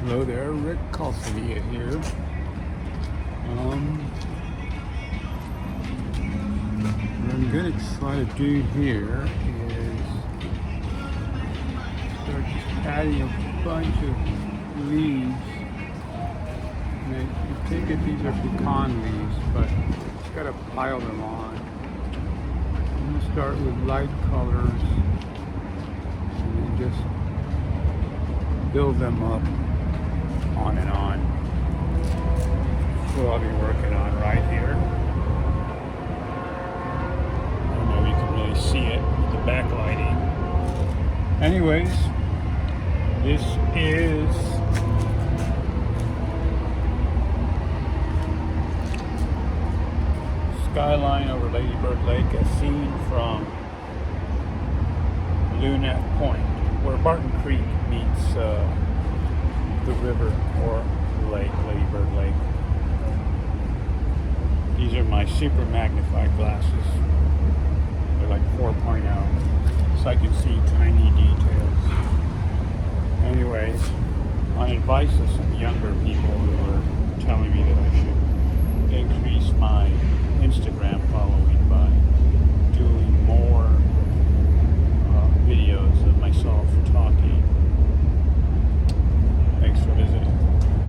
Hello there, Rick Calcavia here. What I'm going to try to do here is start adding a bunch of leaves. And you take it, these are pecan leaves, but just got to pile them on. I'm going to start with light colors and then just build them up on and on. That's what I'll be working on right here. I don't know if you can really see it with the backlighting. Anyways, this is Skyline over Lady Bird Lake, as seen from Lunette Point, where Barton Creek meets the river or lake, Lady Bird Lake. These are my super magnified glasses. They're like 4.0, so I can see tiny details. Anyways, on advice of some younger people who are telling me that I should increase my Instagram following by